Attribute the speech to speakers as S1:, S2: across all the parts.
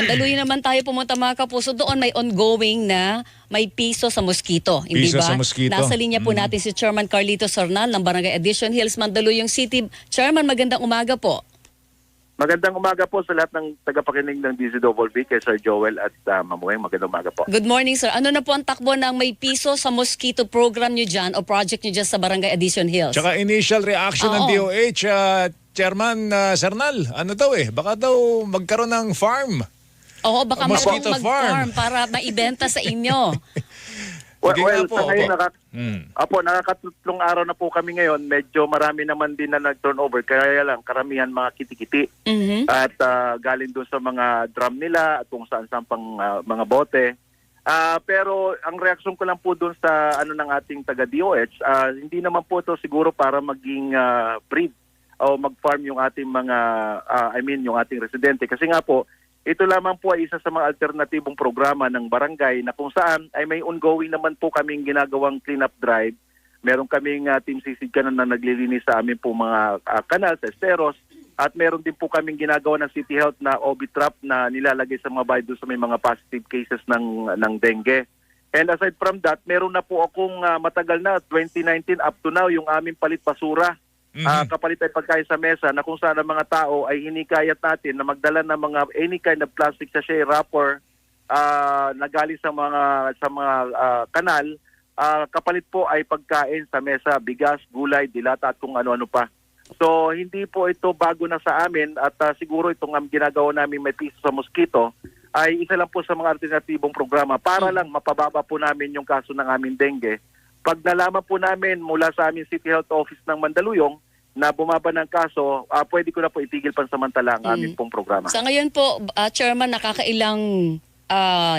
S1: Mandaluyong naman tayo pumunta mga kapuso. Doon may ongoing na may piso sa mosquito. Hindi
S2: Piso
S1: ba?
S2: sa mosquito.
S1: Nasa linya po natin si Chairman Carlito Sornal ng Barangay Addition Hills, Mandaluyong City. Chairman, magandang umaga po.
S3: Magandang umaga po sa lahat ng tagapakinig ng DZWB, kay Sir Joel at Mamueng. Magandang umaga po.
S1: Good morning, sir. Ano na po ang takbo ng may piso sa mosquito program nyo dyan o project nyo dyan sa Barangay Addition Hills?
S2: Tsaka initial reaction ng
S1: Oo.
S2: DOH, Chairman Sernal, ano daw baka daw magkaroon ng farm.
S1: Oo, baka
S2: Mosquito
S1: mag-farm para maibenta sa inyo.
S2: Sige nga po,
S3: Sa ngayon,
S2: opo.
S3: nakakatatlong araw na po kami ngayon. Medyo marami naman din na nag-turnover. Kaya lang, karamihan mga kitikiti.
S1: Mhm.
S3: At galing doon sa mga drum nila at kung saan-saan pang mga bote. Pero ang reaksyon ko lang po doon sa ng ating taga-DOH, hindi naman po ito siguro para maging breed o mag-farm yung ating mga, yung ating residente. Kasi nga po, ito lamang po ay isa sa mga alternatibong programa ng barangay na kung saan ay may ongoing naman po kaming ginagawang cleanup drive. Meron kaming Team Sisig Kanan na naglilinis sa amin po mga kanal sa esteros. At meron din po kaming ginagawa ng City Health na OB trap na nilalagay sa mga bahay doon sa may mga positive cases ng dengue. And aside from that, meron na po akong matagal na, 2019 up to now, yung aming palit basura. Kapalit ay pagkain sa mesa na kung saan ang mga tao ay hinikayat natin na magdala ng mga any kind of plastic sachet, wrapper na galing sa mga kanal. Kapalit po ay pagkain sa mesa, bigas, gulay, dilata at kung ano-ano pa. So hindi po ito bago na sa amin at siguro itong ginagawa namin may piso sa mosquito ay isa lang po sa mga alternatibong programa para lang mapababa po namin yung kaso ng aming dengue. Pag nalaman po namin mula sa aming City Health Office ng Mandaluyong na bumaba ng kaso, pwede ko na po itigil pansamantala ang aming pong programa.
S1: Sa ngayon po, Chairman, nakakailang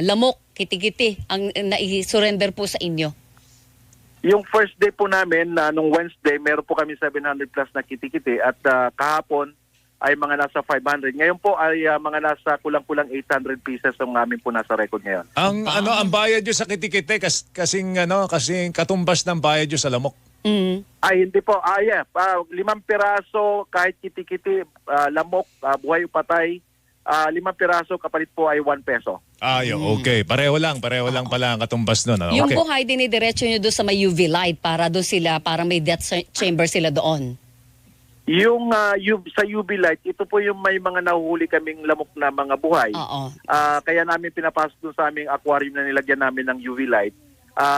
S1: lamok, kitikiti ang nai-surrender po sa inyo?
S3: Yung first day po namin, nung Wednesday, meron po kami 700 plus na kitikiti at kahapon ay mga nasa 500. Ngayon po ay mga nasa kulang-kulang 800 pieces ang namin po nasa record ngayon.
S2: Ang bayad nyo sa kitikite kasing katumbas ng bayad nyo sa lamok.
S3: Ay, hindi po. 5 piraso kahit kitikiti, lamok, buhay o patay. 5 piraso kapalit po ay 1 peso.
S2: Okay. Pareho lang pala ang katumbas nun.
S1: Yung
S2: Okay.
S1: buhay din diretso nyo doon sa may UV light para doon sila, para may death chamber sila doon.
S3: Yung sa UV light, ito po yung may mga nahuhuli kaming lamok na mga buhay.
S1: Oo.
S3: Kaya namin pinapasok doon sa aming aquarium na nilagyan namin ng UV light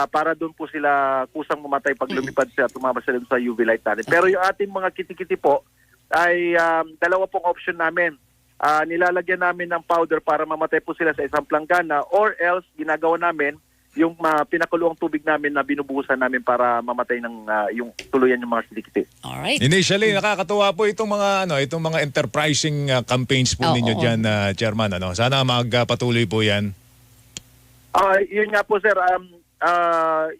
S3: para doon po sila kusang mamatay pag lumipad sila, tumama sila doon sa UV light natin. Pero yung ating mga kitikiti po ay dalawa pong option namin. Nilalagyan namin ng powder para mamatay po sila sa isang planggana or else ginagawa namin yung pinakuluang tubig namin na binubuhusan namin para mamatay ng yung tuluyan yung mga kitikiti.
S1: Alright.
S2: Initially, nakakatuwa po itong mga enterprising campaigns po ninyo diyan, Chairman. Sana magpatuloy po 'yan.
S3: Yun nga po sir,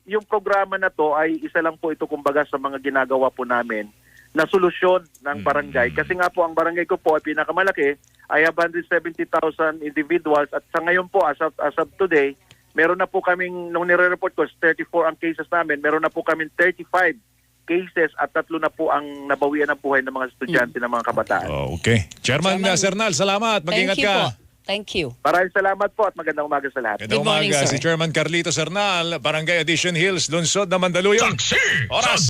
S3: yung programa na to ay isa lang po ito kumbaga sa mga ginagawa po namin na solusyon ng barangay. Kasi nga po ang barangay ko po ay pinakamalaki, ay 170,000 individuals at sa ngayon po as of today, meron na po kaming, nung nire-report ko, 34 ang cases namin, meron na po kaming 35 cases at 3 na po ang nabawian ng buhay ng mga estudyante ng mga kabataan.
S2: Okay. Chairman Sernal, salamat. Mag-ingat
S1: Thank you
S2: ka.
S1: po. Thank you.
S3: Maraming salamat po at magandang umaga sa lahat.
S2: Magandang
S1: Good morning,
S2: umaga,
S1: sir.
S2: si Chairman Carlito Sernal, Barangay Addition Hills, Lungsod na Mandaluyong. Oras!